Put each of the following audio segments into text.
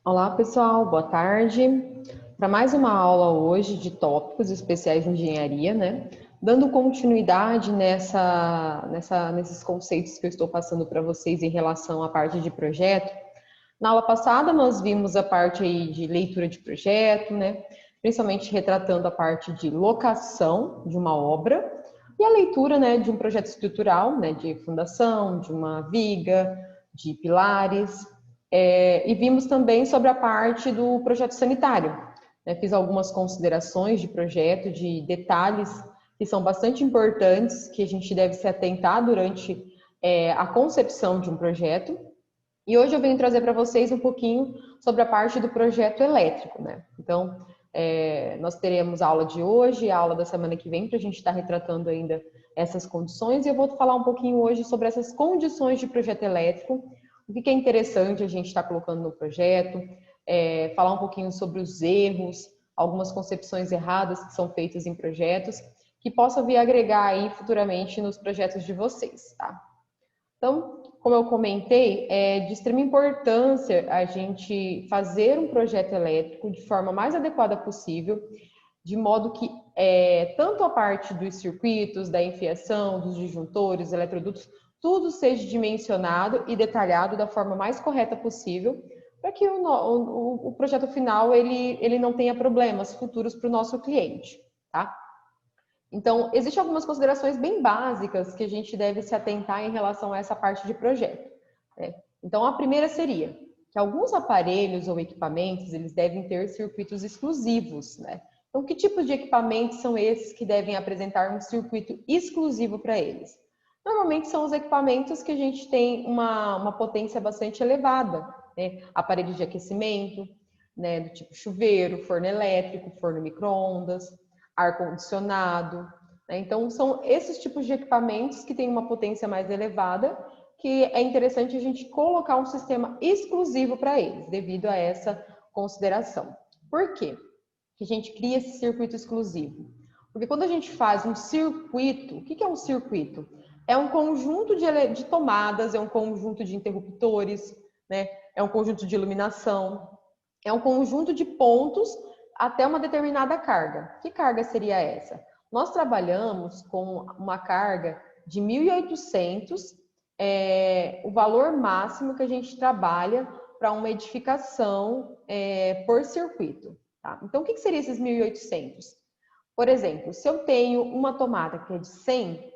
Olá, pessoal, boa tarde. Para mais uma aula hoje de tópicos especiais de engenharia, né? Dando continuidade nesses conceitos que eu estou passando para vocês em relação à parte de projeto. Na aula passada, nós vimos a parte aí de leitura de projeto, né? Principalmente retratando a parte de locação de uma obra e a leitura, né, de um projeto estrutural, né, de fundação, de uma viga, de pilares. E vimos também sobre a parte do projeto sanitário. Né? Fiz algumas considerações de projeto, de detalhes que são bastante importantes, que a gente deve se atentar durante a concepção de um projeto. E hoje eu venho trazer para vocês um pouquinho sobre a parte do projeto elétrico, né? Então, nós teremos a aula de hoje, a aula da semana que vem, para a gente estar retratando ainda essas condições. E eu vou falar um pouquinho hoje sobre essas condições de projeto elétrico, o que é interessante a gente estar colocando no projeto, falar um pouquinho sobre os erros, algumas concepções erradas que são feitas em projetos, que possam vir agregar aí futuramente nos projetos de vocês, tá? Então, como eu comentei, é de extrema importância a gente fazer um projeto elétrico de forma mais adequada possível, de modo que tanto a parte dos circuitos, da enfiação, dos disjuntores, eletrodutos, tudo seja dimensionado e detalhado da forma mais correta possível, para que o projeto final ele não tenha problemas futuros para o nosso cliente, tá? Então, existem algumas considerações bem básicas que a gente deve se atentar em relação a essa parte de projeto, né? Então, a primeira seria que alguns aparelhos ou equipamentos, eles devem ter circuitos exclusivos, né? Então, que tipos de equipamentos são esses que devem apresentar um circuito exclusivo para eles? Normalmente são os equipamentos que a gente tem uma potência bastante elevada, né? Aparelhos de aquecimento, né? Do tipo chuveiro, forno elétrico, forno micro-ondas, ar-condicionado, né? Então, são esses tipos de equipamentos que têm uma potência mais elevada, que é interessante a gente colocar um sistema exclusivo para eles, devido a essa consideração. Por quê que a gente cria esse circuito exclusivo? Porque quando a gente faz um circuito, o que é um circuito? É um conjunto de tomadas, é um conjunto de interruptores, né? É um conjunto de iluminação, é um conjunto de pontos até uma determinada carga. Que carga seria essa? Nós trabalhamos com uma carga de 1.800, o valor máximo que a gente trabalha para uma edificação por circuito. Tá? Então, o que seria esses 1.800? Por exemplo, se eu tenho uma tomada que é de 100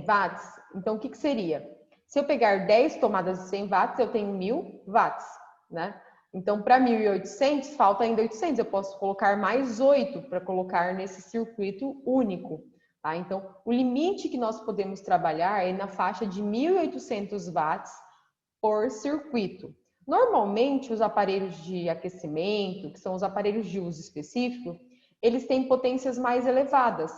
watts, então o que seria? Se eu pegar 10 tomadas de 100 watts, eu tenho 1.000 watts, né? Então, para 1.800, falta ainda 800. Eu posso colocar mais 8 para colocar nesse circuito único. Tá? Então, o limite que nós podemos trabalhar é na faixa de 1.800 watts por circuito. Normalmente, os aparelhos de aquecimento, que são os aparelhos de uso específico, eles têm potências mais elevadas.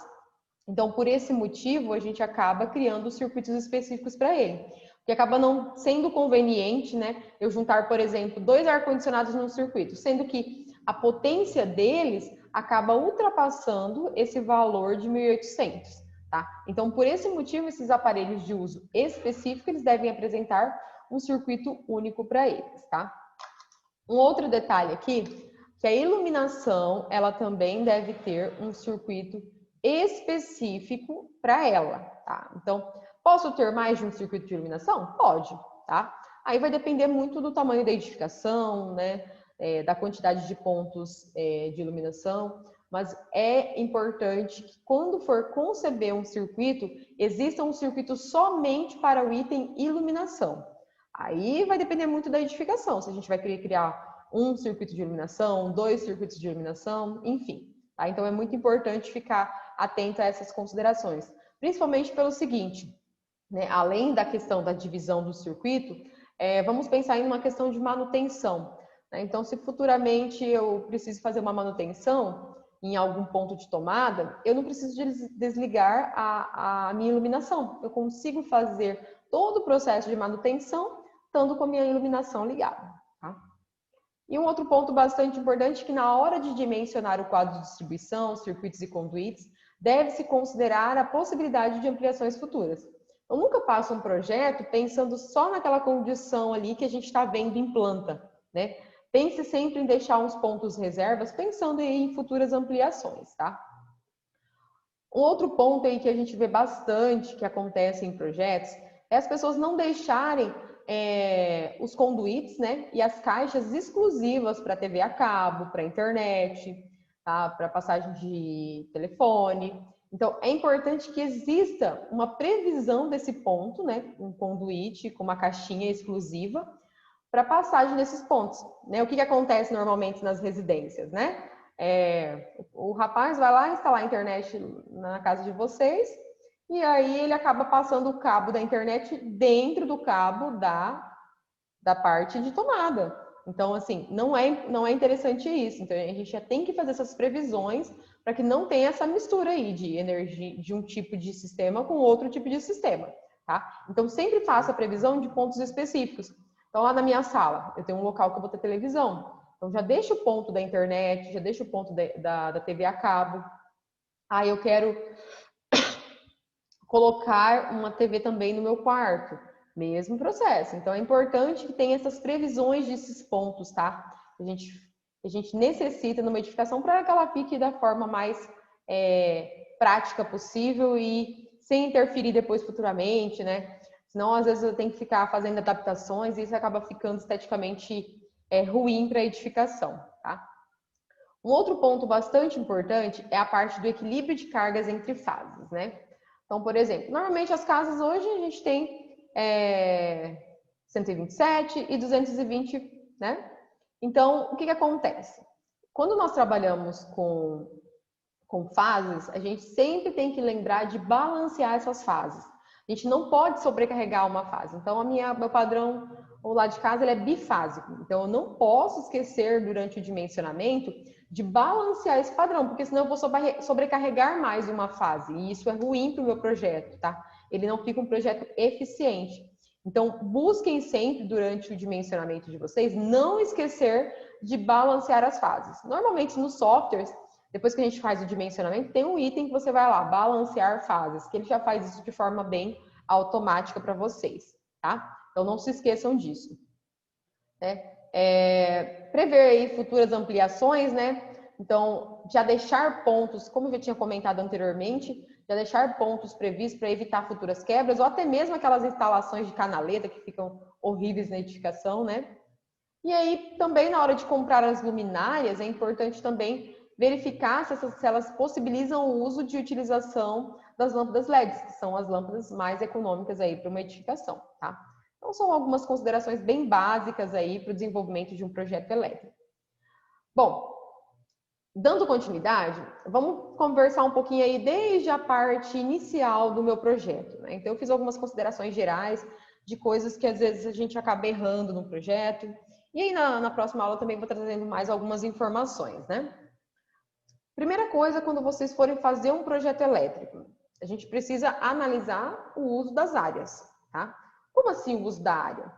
Então, por esse motivo, a gente acaba criando circuitos específicos para ele. Que acaba não sendo conveniente, né, eu juntar, por exemplo, 2 ar-condicionados num circuito, sendo que a potência deles acaba ultrapassando esse valor de 1.800, tá? Então, por esse motivo, esses aparelhos de uso específico, eles devem apresentar um circuito único para eles, tá? Um outro detalhe aqui, que a iluminação, ela também deve ter um circuito específico para ela, tá? Então, posso ter mais de um circuito de iluminação? Pode, tá? Aí vai depender muito do tamanho da edificação, né? Da quantidade de pontos de iluminação, mas é importante que quando for conceber um circuito, exista um circuito somente para o item iluminação. Aí vai depender muito da edificação, se a gente vai querer criar um circuito de iluminação, 2 circuitos de iluminação, enfim. Tá? Então é muito importante ficar atento a essas considerações, principalmente pelo seguinte, né? Além da questão da divisão do circuito, vamos pensar em uma questão de manutenção. Né? Então, se futuramente eu preciso fazer uma manutenção em algum ponto de tomada, eu não preciso desligar a minha iluminação. Eu consigo fazer todo o processo de manutenção estando com a minha iluminação ligada. Tá? E um outro ponto bastante importante é que na hora de dimensionar o quadro de distribuição, circuitos e conduítes, deve-se considerar a possibilidade de ampliações futuras. Eu nunca passo um projeto pensando só naquela condição ali que a gente está vendo em planta, né? pense sempre em deixar uns pontos reservas, pensando em futuras ampliações, tá? Um outro ponto aí que a gente vê bastante que acontece em projetos é as pessoas não deixarem os conduítes, né, e as caixas exclusivas para TV a cabo, para internet, tá, para passagem de telefone. Então, é importante que exista uma previsão desse ponto, né, um conduíte com uma caixinha exclusiva para passagem desses pontos, né? O que acontece normalmente nas residências, né? O rapaz vai lá instalar a internet na casa de vocês e aí ele acaba passando o cabo da internet dentro do cabo da parte de tomada. Então, assim, não é interessante isso. Então, a gente já tem que fazer essas previsões para que não tenha essa mistura aí de energia de um tipo de sistema com outro tipo de sistema, tá? Então, sempre faça a previsão de pontos específicos. Então, lá na minha sala, eu tenho um local que eu vou ter televisão. Então, já deixa o ponto da internet, já deixa o ponto da TV a cabo. Aí, eu quero colocar uma TV também no meu quarto. Mesmo processo. Então, é importante que tenha essas previsões desses pontos, tá? A gente necessita numa edificação para que ela fique da forma mais prática possível e sem interferir depois futuramente, né? Senão, às vezes, eu tenho que ficar fazendo adaptações e isso acaba ficando esteticamente ruim para a edificação, tá? Um outro ponto bastante importante é a parte do equilíbrio de cargas entre fases, né? Então, por exemplo, normalmente as casas hoje a gente tem 127 e 220, né? Então, o que acontece? Quando nós trabalhamos com fases, a gente sempre tem que lembrar de balancear essas fases. A gente não pode sobrecarregar uma fase. Então, meu padrão o lado de casa ele é bifásico. Então, eu não posso esquecer durante o dimensionamento de balancear esse padrão, porque senão eu vou sobrecarregar mais uma fase. E isso é ruim para o meu projeto, tá? Ele não fica um projeto eficiente. Então, busquem sempre, durante o dimensionamento de vocês, não esquecer de balancear as fases. Normalmente, nos softwares, depois que a gente faz o dimensionamento, tem um item que você vai lá, balancear fases, que ele já faz isso de forma bem automática para vocês, tá? Então, não se esqueçam disso. Prever aí futuras ampliações, né? Então, já deixar pontos, como eu já tinha comentado anteriormente, já deixar pontos previstos para evitar futuras quebras, ou até mesmo aquelas instalações de canaleta que ficam horríveis na edificação, né? E aí, também na hora de comprar as luminárias, é importante também verificar se elas possibilitam o uso de utilização das lâmpadas LEDs, que são as lâmpadas mais econômicas aí para uma edificação, tá? Então, são algumas considerações bem básicas aí para o desenvolvimento de um projeto elétrico. Bom, dando continuidade, vamos conversar um pouquinho aí desde a parte inicial do meu projeto, né? Então, eu fiz algumas considerações gerais de coisas que às vezes a gente acaba errando no projeto. E aí, na próxima aula, também vou trazendo mais algumas informações, né? Primeira coisa, quando vocês forem fazer um projeto elétrico, a gente precisa analisar o uso das áreas, tá? Como assim o uso da área?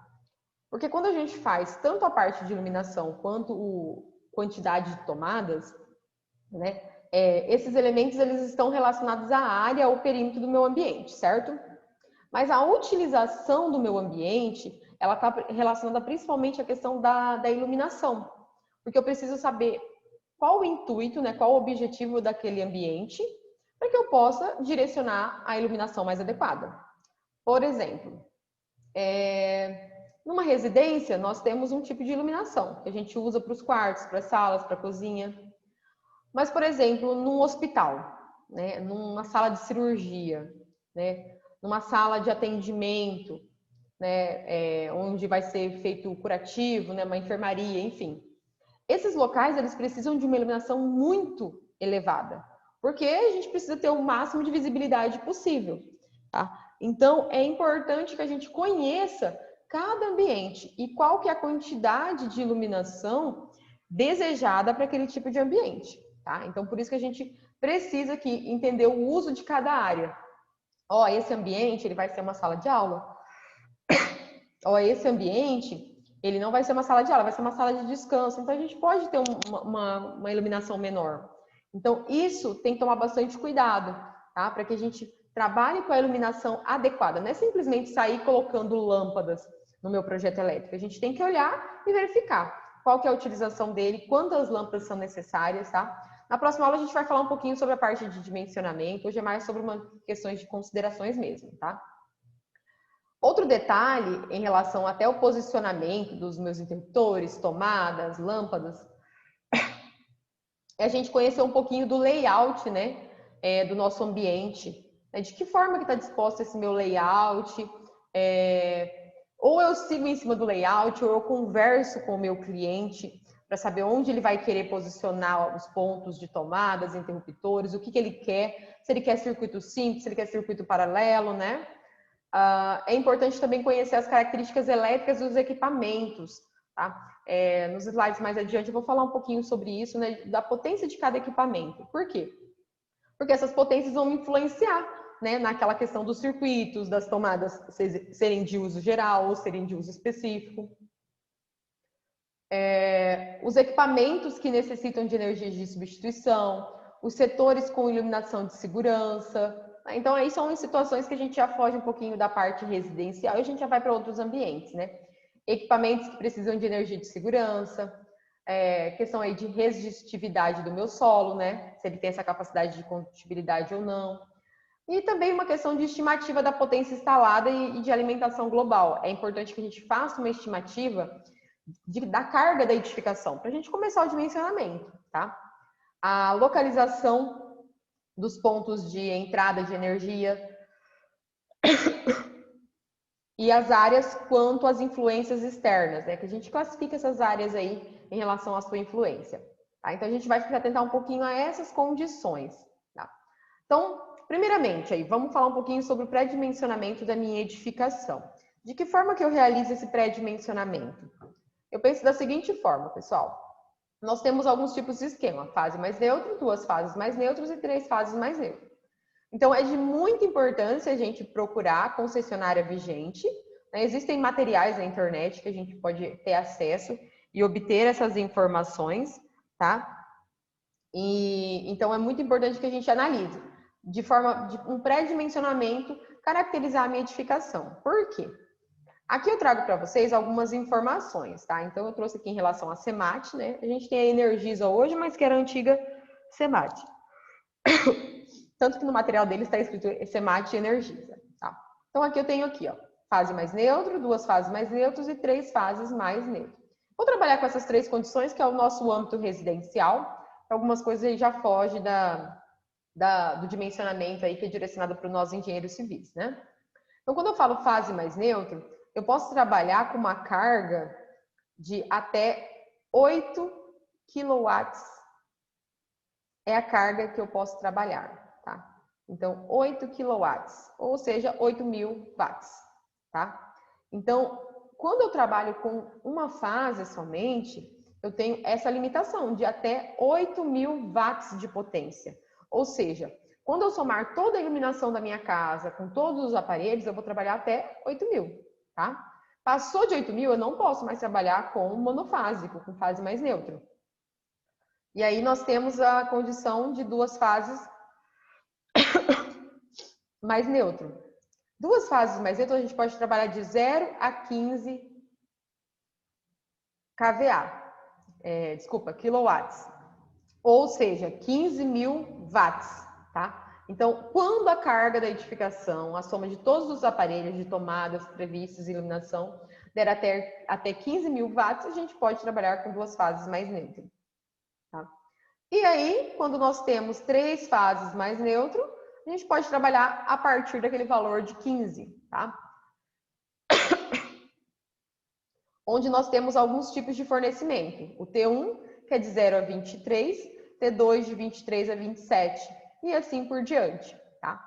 Porque quando a gente faz tanto a parte de iluminação quanto a quantidade de tomadas, né? Esses elementos eles estão relacionados à área, ao perímetro do meu ambiente, certo? Mas a utilização do meu ambiente, ela está relacionada principalmente à questão da iluminação, porque eu preciso saber qual o intuito, né? Qual o objetivo daquele ambiente, para que eu possa direcionar a iluminação mais adequada. Por exemplo, numa residência, nós temos um tipo de iluminação que a gente usa para os quartos, para as salas, para a cozinha. Mas, por exemplo, num hospital, né, numa sala de cirurgia, né, numa sala de atendimento, né, onde vai ser feito o curativo, né, uma enfermaria, enfim. Esses locais, eles precisam de uma iluminação muito elevada, porque a gente precisa ter o máximo de visibilidade possível, tá? Então, é importante que a gente conheça cada ambiente e qual que é a quantidade de iluminação desejada para aquele tipo de ambiente, tá? Então, por isso que a gente precisa aqui entender o uso de cada área. Esse ambiente, ele vai ser uma sala de aula. Esse ambiente, ele não vai ser uma sala de aula, vai ser uma sala de descanso. Então, a gente pode ter uma iluminação menor. Então, isso tem que tomar bastante cuidado, tá? Para que a gente trabalhe com a iluminação adequada. Não é simplesmente sair colocando lâmpadas no meu projeto elétrico. A gente tem que olhar e verificar qual que é a utilização dele, quantas lâmpadas são necessárias, tá? Na próxima aula a gente vai falar um pouquinho sobre a parte de dimensionamento, hoje é mais sobre questões de considerações mesmo, tá? Outro detalhe em relação até ao posicionamento dos meus interruptores, tomadas, lâmpadas, é a gente conhecer um pouquinho do layout, né, do nosso ambiente, né, de que forma que está disposto esse meu layout, ou eu sigo em cima do layout, ou eu converso com o meu cliente para saber onde ele vai querer posicionar os pontos de tomadas, interruptores, o que ele quer, se ele quer circuito simples, se ele quer circuito paralelo, né? É importante também conhecer as características elétricas dos equipamentos, tá? Nos slides mais adiante eu vou falar um pouquinho sobre isso, né, da potência de cada equipamento. Por quê? Porque essas potências vão influenciar, né, naquela questão dos circuitos, das tomadas serem de uso geral ou serem de uso específico. Os equipamentos que necessitam de energia de substituição, os setores com iluminação de segurança. Então, aí são situações que a gente já foge um pouquinho da parte residencial e a gente já vai para outros ambientes, né? Equipamentos que precisam de energia de segurança, questão aí de resistividade do meu solo, né? Se ele tem essa capacidade de condutibilidade ou não. E também uma questão de estimativa da potência instalada e de alimentação global. É importante que a gente faça uma estimativa da carga da edificação, para a gente começar o dimensionamento, tá? A localização dos pontos de entrada de energia e as áreas quanto às influências externas, né? Que a gente classifica essas áreas aí em relação à sua influência, tá? Então a gente vai atentar um pouquinho a essas condições, tá? Então, primeiramente, aí, vamos falar um pouquinho sobre o pré-dimensionamento da minha edificação. De que forma que eu realizo esse pré-dimensionamento? Eu penso da seguinte forma, pessoal. Nós temos alguns tipos de esquema, fase mais neutra, 2 fases mais neutras e 3 fases mais neutras. Então, é de muita importância a gente procurar a concessionária vigente, né? Existem materiais na internet que a gente pode ter acesso e obter essas informações, tá? Então, é muito importante que a gente analise, de forma de um pré-dimensionamento, caracterizar a minha edificação. Por quê? Aqui eu trago para vocês algumas informações, tá? Então, eu trouxe aqui em relação à CEMAT, né? A gente tem a Energisa hoje, mas que era a antiga CEMAT. Tanto que no material dele está escrito CEMAT e Energisa, tá? Então, aqui eu tenho aqui, ó, fase mais neutro, 2 fases mais neutras e 3 fases mais neutras. Vou trabalhar com essas 3 condições, que é o nosso âmbito residencial. Algumas coisas aí já fogem do dimensionamento aí que é direcionado para nós engenheiros civis, né? Então, quando eu falo fase mais neutra, eu posso trabalhar com uma carga de até 8 quilowatts. É a carga que eu posso trabalhar, tá? Então, 8 quilowatts, ou seja, 8.000 watts, tá? Então, quando eu trabalho com uma fase somente, eu tenho essa limitação de até 8.000 watts de potência. Ou seja, quando eu somar toda a iluminação da minha casa com todos os aparelhos, eu vou trabalhar até 8.000, tá? Passou de 8.000, eu não posso mais trabalhar com monofásico, com fase mais neutra. E aí nós temos a condição de 2 fases mais neutro. 2 fases mais neutras, a gente pode trabalhar de 0 a 15 kVA. Quilowatts. Ou seja, 15.000 watts, tá? Então, quando a carga da edificação, a soma de todos os aparelhos de tomadas previstos e iluminação, der até 15.000 watts, a gente pode trabalhar com 2 fases mais neutras. Tá? E aí, quando nós temos 3 fases mais neutro, a gente pode trabalhar a partir daquele valor de 15, tá? Onde nós temos alguns tipos de fornecimento. O T1, que é de 0 a 23, T2 de 23 a 27 e assim por diante, tá?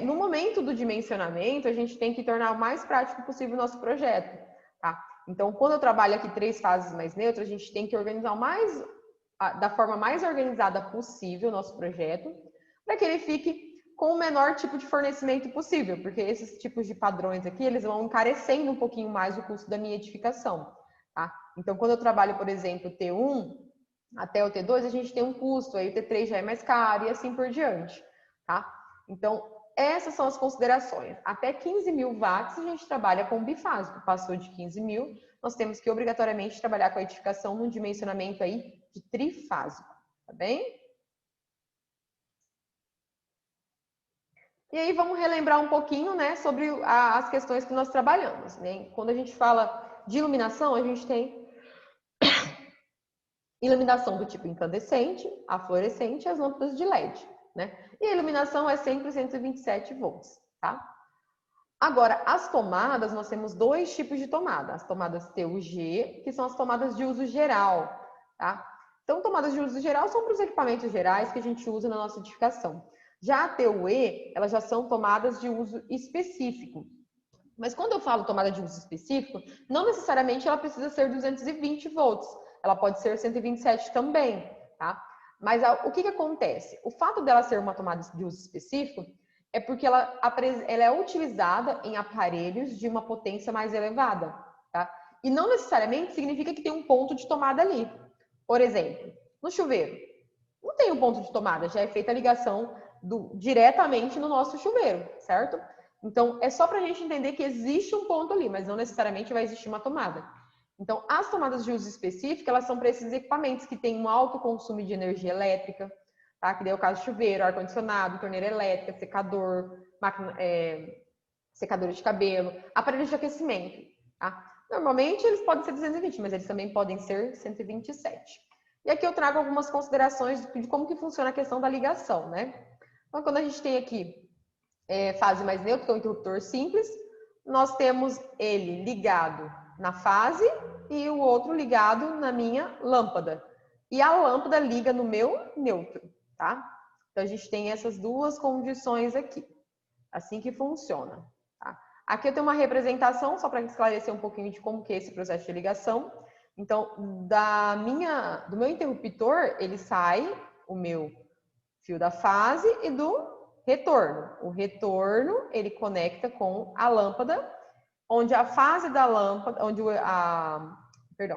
No momento do dimensionamento, a gente tem que tornar o mais prático possível o nosso projeto, tá? Então, quando eu trabalho aqui 3 fases mais neutras, a gente tem que organizar da forma mais organizada possível o nosso projeto, para que ele fique com o menor tipo de fornecimento possível, porque esses tipos de padrões aqui, eles vão encarecendo um pouquinho mais o custo da minha edificação, tá? Então, quando eu trabalho, por exemplo, T1 até o T2, a gente tem um custo, aí o T3 já é mais caro e assim por diante, tá? Então, essas são as considerações. Até 15.000 watts a gente trabalha com bifásico, passou de 15.000, nós temos que obrigatoriamente trabalhar com a edificação num dimensionamento aí de trifásico, tá bem? E aí vamos relembrar um pouquinho, né, sobre as questões que nós trabalhamos, né? Quando a gente fala de iluminação, a gente tem iluminação do tipo incandescente, a fluorescente e as lâmpadas de LED, né? E a iluminação é sempre 127 volts, tá? Agora, as tomadas, nós temos dois tipos de tomada. As tomadas TUG, que são as tomadas de uso geral, tá? Então, tomadas de uso geral são para os equipamentos gerais que a gente usa na nossa edificação. Já a TUE, elas já são tomadas de uso específico. Mas quando eu falo tomada de uso específico, não necessariamente ela precisa ser 220 volts. Ela pode ser 127 também, tá? Mas o que acontece? O fato dela ser uma tomada de uso específico é porque ela é utilizada em aparelhos de uma potência mais elevada, tá? E não necessariamente significa que tem um ponto de tomada ali. Por exemplo, no chuveiro, não tem um ponto de tomada, já é feita a ligação diretamente no nosso chuveiro, certo? Então, é só para a gente entender que existe um ponto ali, mas não necessariamente vai existir uma tomada. Então, as tomadas de uso específico, elas são para esses equipamentos que têm um alto consumo de energia elétrica, tá? Que daí é o caso de chuveiro, ar-condicionado, torneira elétrica, secador, secador de cabelo, aparelhos de aquecimento, tá? Normalmente, eles podem ser 220, mas eles também podem ser 127. E aqui eu trago algumas considerações de como que funciona a questão da ligação, né? Então, quando a gente tem aqui fase mais neutra, que é o interruptor simples, nós temos ele ligado na fase e o outro ligado na minha lâmpada. E a lâmpada liga no meu neutro, tá? Então, a gente tem essas duas condições aqui. Assim que funciona, tá? Aqui eu tenho uma representação, só para esclarecer um pouquinho de como que é esse processo de ligação. Então, do meu interruptor, ele sai o meu fio da fase e do retorno. O retorno, ele conecta com a lâmpada, onde a fase da lâmpada,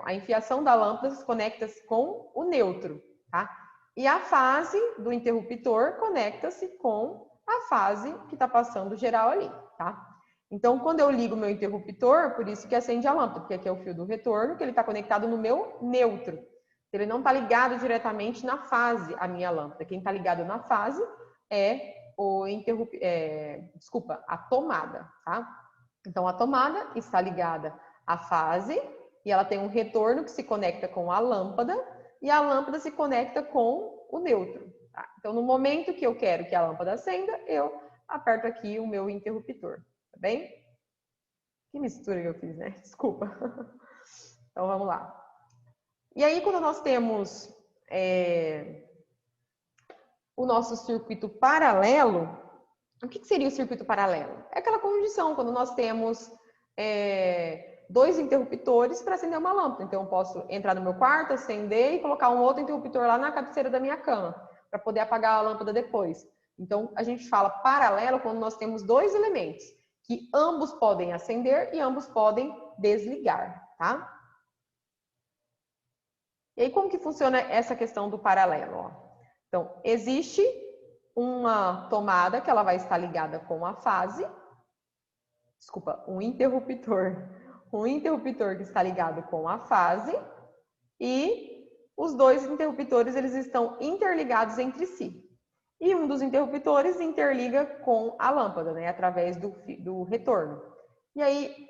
a enfiação da lâmpada se conecta com o neutro, tá? E a fase do interruptor conecta-se com a fase que está passando geral ali, tá? Então, quando eu ligo o meu interruptor, por isso que acende a lâmpada, porque aqui é o fio do retorno, que ele está conectado no meu neutro. Ele não está ligado diretamente na fase, a minha lâmpada. Quem está ligado na fase é a tomada, tá? Então, a tomada está ligada à fase e ela tem um retorno que se conecta com a lâmpada e a lâmpada se conecta com o neutro. Tá? Então, no momento que eu quero que a lâmpada acenda, eu aperto aqui o meu interruptor, tá bem? Que mistura que eu fiz, né? Desculpa. Então, vamos lá. E aí, quando nós temos o nosso circuito paralelo, o que seria o circuito paralelo? É aquela condição, quando nós temos dois interruptores para acender uma lâmpada. Então, eu posso entrar no meu quarto, acender e colocar um outro interruptor lá na cabeceira da minha cama, para poder apagar a lâmpada depois. Então, a gente fala paralelo quando nós temos dois elementos, que ambos podem acender e ambos podem desligar, tá? E aí, como que funciona essa questão do paralelo? Ó? Então, existe uma tomada que ela vai estar ligada com a fase, um interruptor que está ligado com a fase e os dois interruptores eles estão interligados entre si. E um dos interruptores interliga com a lâmpada, né, através do retorno. E aí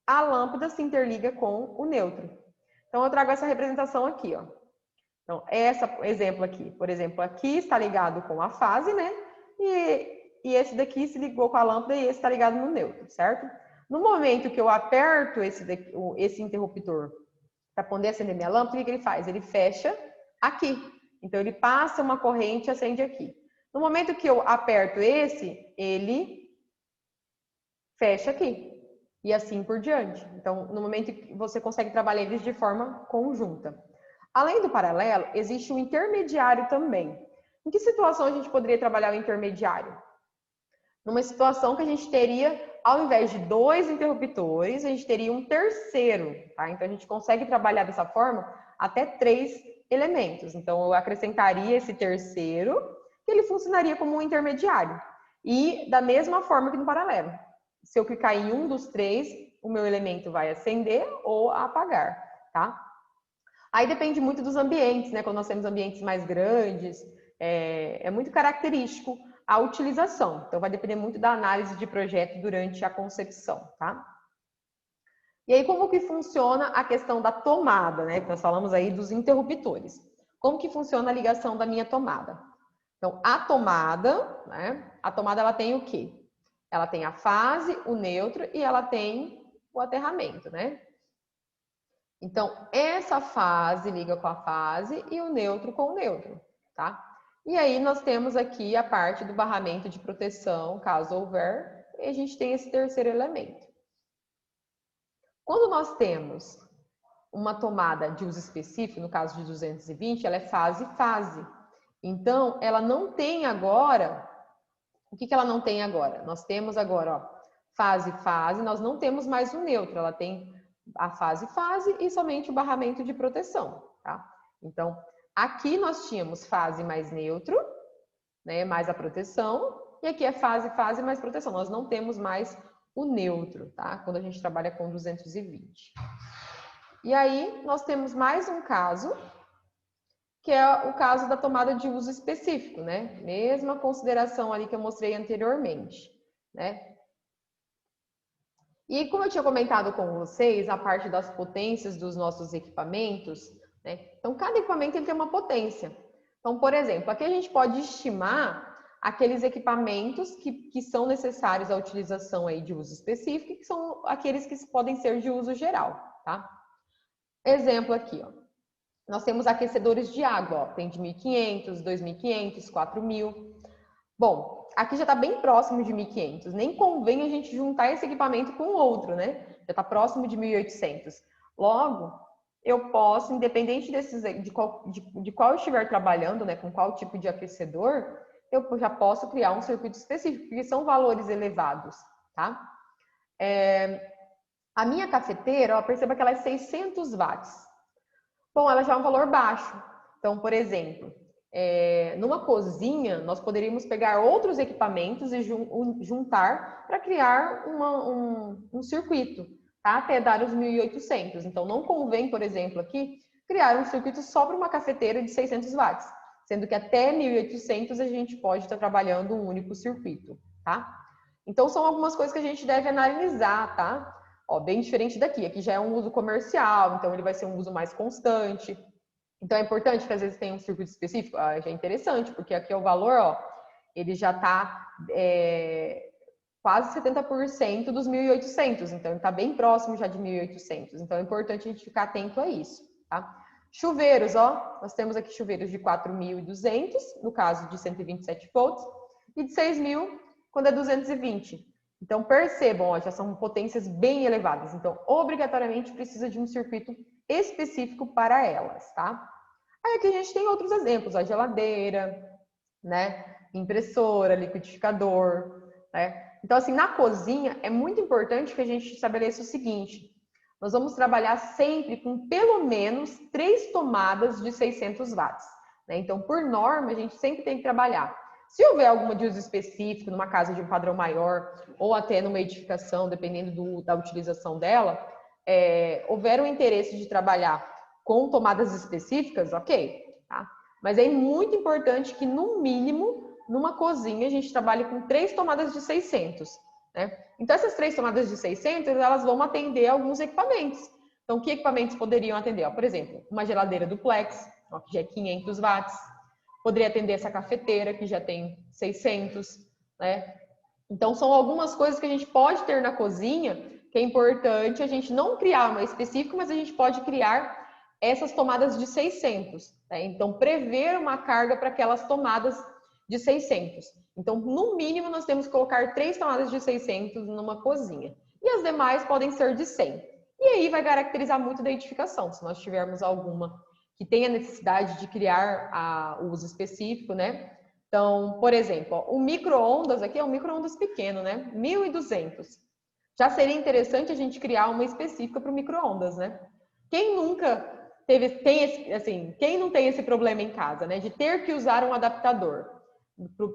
a lâmpada se interliga com o neutro. Então eu trago essa representação aqui, ó. Então, exemplo aqui, por exemplo, aqui está ligado com a fase, né? E esse daqui se ligou com a lâmpada e esse está ligado no neutro, certo? No momento que eu aperto esse interruptor para poder acender minha lâmpada, o que ele faz? Ele fecha aqui. Então, ele passa uma corrente e acende aqui. No momento que eu aperto ele fecha aqui. E assim por diante. Então, no momento que você consegue trabalhar eles de forma conjunta. Além do paralelo, existe o intermediário também. Em que situação a gente poderia trabalhar o intermediário? Numa situação que a gente teria, ao invés de dois interruptores, a gente teria um terceiro, tá? Então, a gente consegue trabalhar dessa forma até 3 elementos. Então, eu acrescentaria esse terceiro, que ele funcionaria como um intermediário. E da mesma forma que no paralelo. Se eu clicar em um dos 3, o meu elemento vai acender ou apagar, tá? Aí depende muito dos ambientes, né? Quando nós temos ambientes mais grandes, é muito característico a utilização. Então, vai depender muito da análise de projeto durante a concepção, tá? E aí, como que funciona a questão da tomada, né? Que nós falamos aí dos interruptores. Como que funciona a ligação da minha tomada? Então, a tomada, né? A tomada, ela tem o quê? Ela tem a fase, o neutro e ela tem o aterramento, né? Então, essa fase liga com a fase e o neutro com o neutro, tá? E aí, nós temos aqui a parte do barramento de proteção, caso houver, e a gente tem esse terceiro elemento. Quando nós temos uma tomada de uso específico, no caso de 220, ela é fase-fase. Então, ela não tem agora... O que ela não tem agora? Nós temos agora, ó, fase-fase, nós não temos mais o neutro, ela tem a fase-fase e somente o barramento de proteção, tá? Então, aqui nós tínhamos fase mais neutro, né, mais a proteção, e aqui é fase-fase mais proteção. Nós não temos mais o neutro, tá? Quando a gente trabalha com 220. E aí, nós temos mais um caso, que é o caso da tomada de uso específico, né? Mesma consideração ali que eu mostrei anteriormente, né? E como eu tinha comentado com vocês, a parte das potências dos nossos equipamentos, né? Então, cada equipamento ele tem uma potência. Então, por exemplo, aqui a gente pode estimar aqueles equipamentos que são necessários à utilização aí de uso específico, que são aqueles que podem ser de uso geral, tá? Exemplo aqui, ó. Nós temos aquecedores de água, ó, tem de 1.500, 2.500, 4.000. Bom, aqui já está bem próximo de 1.500, nem convém a gente juntar esse equipamento com o outro, né? Já está próximo de 1.800. Logo, eu posso, independente de qual eu estiver trabalhando, né, com qual tipo de aquecedor, eu já posso criar um circuito específico, porque são valores elevados, tá? A minha cafeteira, ó, perceba que ela é 600 watts. Bom, ela já é um valor baixo. Então, por exemplo, numa cozinha, nós poderíamos pegar outros equipamentos e juntar para criar um circuito, tá? Até dar os 1.800. Então, não convém, por exemplo, aqui, criar um circuito só para uma cafeteira de 600 watts, sendo que até 1.800 a gente pode estar trabalhando um único circuito, tá? Então, são algumas coisas que a gente deve analisar, tá? Ó, bem diferente daqui. Aqui já é um uso comercial, então ele vai ser um uso mais constante. Então é importante que às vezes tenha um circuito específico. Já é interessante, porque aqui é o valor, ó, ele já está quase 70% dos 1.800. Então ele está bem próximo já de 1.800. Então é importante a gente ficar atento a isso, tá? Chuveiros, ó, nós temos aqui chuveiros de 4.200, no caso de 127 volts, e de 6.000 quando é 220. Então, percebam, ó, já são potências bem elevadas. Então, obrigatoriamente precisa de um circuito específico para elas, tá? Aí aqui a gente tem outros exemplos, a geladeira, né? Impressora, liquidificador, né? Então, assim, na cozinha é muito importante que a gente estabeleça o seguinte: nós vamos trabalhar sempre com pelo menos 3 tomadas de 600 watts, né? Então, por norma, a gente sempre tem que trabalhar. Se houver alguma de uso específico, numa casa de um padrão maior, ou até numa edificação, dependendo da utilização dela, houver um interesse de trabalhar com tomadas específicas, ok, tá? Mas é muito importante que, no mínimo, numa cozinha, a gente trabalhe com 3 tomadas de 600, né? Então, essas 3 tomadas de 600, elas vão atender alguns equipamentos. Então, que equipamentos poderiam atender? Ó, por exemplo, uma geladeira duplex, ó, que já é 500 watts. Poderia atender essa cafeteira, que já tem 600, né? Então, são algumas coisas que a gente pode ter na cozinha, que é importante a gente não criar uma específica, mas a gente pode criar essas tomadas de 600, né? Então, prever uma carga para aquelas tomadas de 600. Então, no mínimo, nós temos que colocar 3 tomadas de 600 numa cozinha. E as demais podem ser de 100. E aí vai caracterizar muito da edificação, se nós tivermos alguma que tenha necessidade de criar o uso específico, né? Então, por exemplo, ó, o micro-ondas aqui é um micro-ondas pequeno, né? 1.200. Já seria interessante a gente criar uma específica para o micro-ondas, né? Quem nunca quem não tem esse problema em casa, né? De ter que usar um adaptador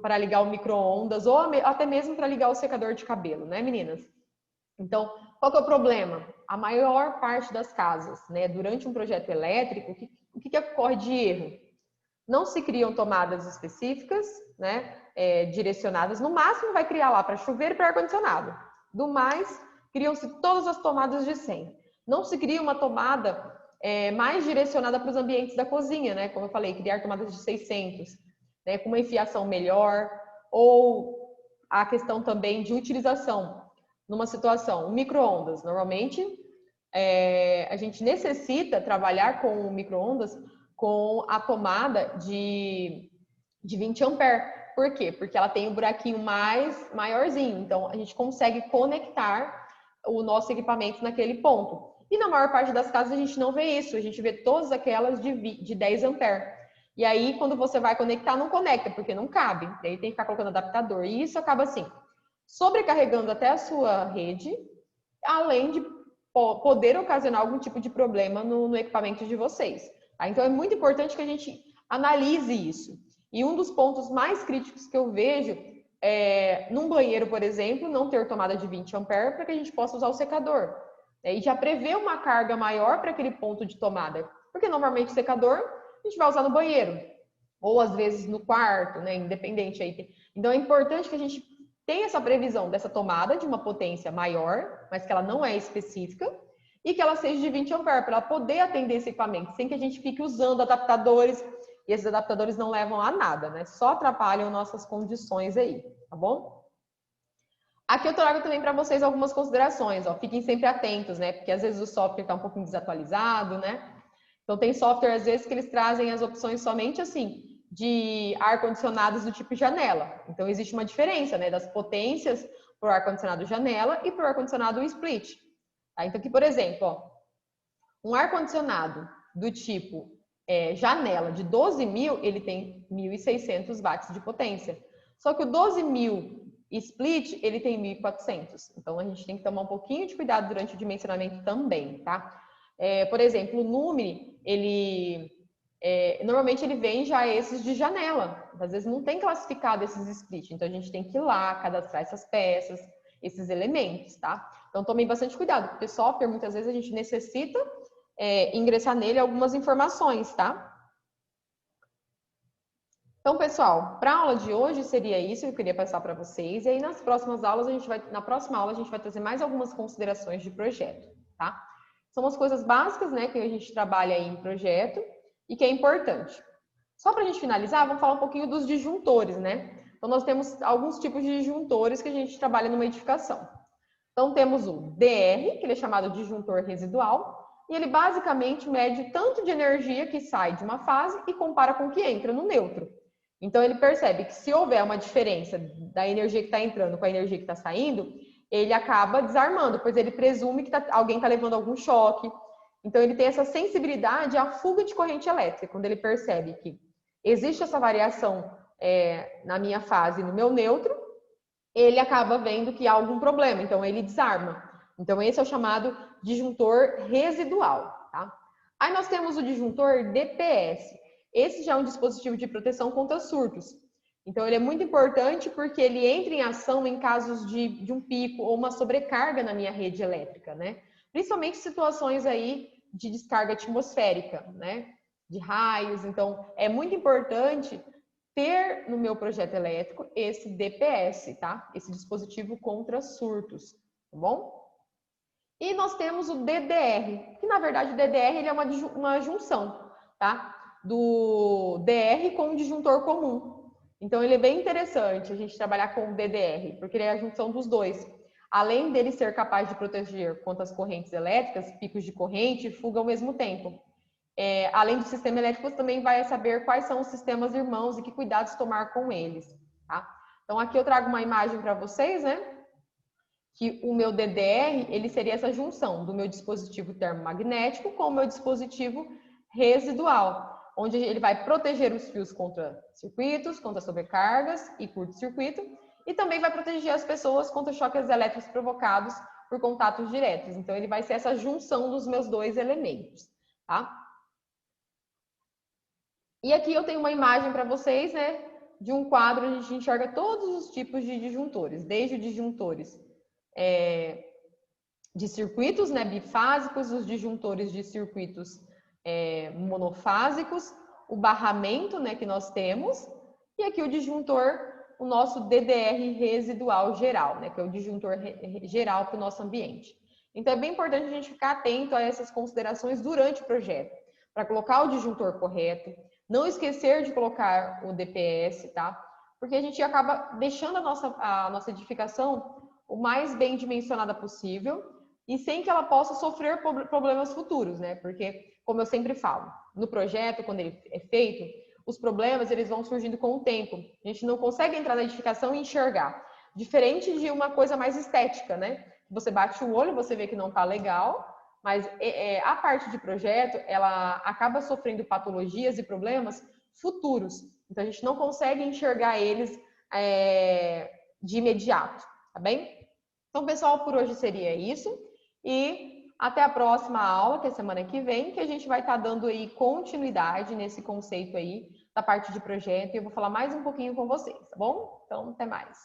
para ligar o micro-ondas ou até mesmo para ligar o secador de cabelo, né, meninas? Então, Qual que é o problema? A maior parte das casas, né, durante um projeto elétrico, o que ocorre de erro? Não se criam tomadas específicas, né, direcionadas. No máximo vai criar lá para chuveiro e para ar-condicionado. Do mais, criam-se todas as tomadas de 100. Não se cria uma tomada mais direcionada para os ambientes da cozinha, né? Como eu falei, criar tomadas de 600, né, com uma enfiação melhor, ou a questão também de utilização numa situação, o micro-ondas. Normalmente, a gente necessita trabalhar com o micro-ondas com a tomada de 20 amperes. Por quê? Porque ela tem um buraquinho maiorzinho. Então, a gente consegue conectar o nosso equipamento naquele ponto. E na maior parte das casas a gente não vê isso. A gente vê todas aquelas de 10 amperes. E aí, quando você vai conectar, não conecta, porque não cabe. Daí tem que ficar colocando adaptador. E isso acaba assim, sobrecarregando até a sua rede, além de poder ocasionar algum tipo de problema no equipamento de vocês. Tá? Então, é muito importante que a gente analise isso. E um dos pontos mais críticos que eu vejo é, num banheiro, por exemplo, não ter tomada de 20 amperes para que a gente possa usar o secador. Né? E já prever uma carga maior para aquele ponto de tomada. Porque normalmente o secador a gente vai usar no banheiro. Ou às vezes no quarto, né? Independente aí. Então é importante que a gente tenha essa previsão dessa tomada de uma potência maior, mas que ela não é específica, e que ela seja de 20 amperes, para ela poder atender esse equipamento, sem que a gente fique usando adaptadores, e esses adaptadores não levam a nada, né? Só atrapalham nossas condições aí, tá bom? Aqui eu trago também para vocês algumas considerações, ó. Fiquem sempre atentos, né? Porque às vezes o software está um pouquinho desatualizado, né? Então tem software, às vezes, que eles trazem as opções somente assim, de ar-condicionados do tipo janela. Então existe uma diferença, né? Das potências para o ar-condicionado janela e para o ar-condicionado split. Tá? Então aqui, por exemplo, ó, um ar-condicionado do tipo janela de 12.000, ele tem 1.600 watts de potência. Só que o 12.000 split, ele tem 1.400. Então, a gente tem que tomar um pouquinho de cuidado durante o dimensionamento também, tá? Por exemplo, o Numri, normalmente ele vem já esses de janela. Às vezes não tem classificado esses split. Então, a gente tem que ir lá, cadastrar essas peças, esses elementos, tá? Então, tomem bastante cuidado, porque software, muitas vezes, a gente necessita ingressar nele algumas informações, tá? Então, pessoal, para a aula de hoje seria isso que eu queria passar para vocês. E aí, nas próximas aulas, na próxima aula, a gente vai trazer mais algumas considerações de projeto, tá? São as coisas básicas, né, que a gente trabalha aí em projeto e que é importante. Só para a gente finalizar, vamos falar um pouquinho dos disjuntores, né? Então, nós temos alguns tipos de disjuntores que a gente trabalha numa edificação. Então, temos o DR, que ele é chamado de disjuntor residual, e ele basicamente mede tanto de energia que sai de uma fase e compara com o que entra no neutro. Então, ele percebe que se houver uma diferença da energia que está entrando com a energia que está saindo, ele acaba desarmando, pois ele presume que alguém está levando algum choque. Então, ele tem essa sensibilidade à fuga de corrente elétrica, quando ele percebe que existe essa variação na minha fase e no meu neutro, ele acaba vendo que há algum problema, então ele desarma. Então, esse é o chamado disjuntor residual, tá? Aí nós temos o disjuntor DPS. Esse já é um dispositivo de proteção contra surtos. Então, ele é muito importante porque ele entra em ação em casos de um pico ou uma sobrecarga na minha rede elétrica, né? Principalmente situações aí de descarga atmosférica, né? De raios. Então, é muito importante ter no meu projeto elétrico esse DPS, tá? Esse dispositivo contra surtos, tá bom? E nós temos o DDR, que na verdade o DDR ele é uma junção, tá? Do DR com o disjuntor comum. Então ele é bem interessante a gente trabalhar com o DDR, porque ele é a junção dos dois. Além dele ser capaz de proteger contra as correntes elétricas, picos de corrente e fuga ao mesmo tempo. Além do sistema elétrico, você também vai saber quais são os sistemas irmãos e que cuidados tomar com eles, tá? Então, aqui eu trago uma imagem para vocês, né? Que o meu DDR, ele seria essa junção do meu dispositivo termomagnético com o meu dispositivo residual, onde ele vai proteger os fios contra circuitos, contra sobrecargas e curto-circuito, e também vai proteger as pessoas contra choques elétricos provocados por contatos diretos. Então, ele vai ser essa junção dos meus dois elementos, tá? E aqui eu tenho uma imagem para vocês, né, de um quadro onde a gente enxerga todos os tipos de disjuntores, desde disjuntores de circuitos, né, bifásicos, os disjuntores de circuitos monofásicos, o barramento, né, que nós temos, e aqui o disjuntor, o nosso DDR residual geral, né, que é o disjuntor geral para o nosso ambiente. Então, é bem importante a gente ficar atento a essas considerações durante o projeto, para colocar o disjuntor correto, não esquecer de colocar o DPS, tá? Porque a gente acaba deixando a nossa edificação o mais bem dimensionada possível e sem que ela possa sofrer problemas futuros, né? Porque, como eu sempre falo, no projeto, quando ele é feito, os problemas eles vão surgindo com o tempo. A gente não consegue entrar na edificação e enxergar. Diferente de uma coisa mais estética, né? Você bate o olho, você vê que não está legal, mas a parte de projeto, ela acaba sofrendo patologias e problemas futuros. Então, a gente não consegue enxergar eles de imediato, tá bem? Então, pessoal, por hoje seria isso. E até a próxima aula, que é semana que vem, que a gente vai estar dando aí continuidade nesse conceito aí da parte de projeto. E eu vou falar mais um pouquinho com vocês, tá bom? Então, até mais.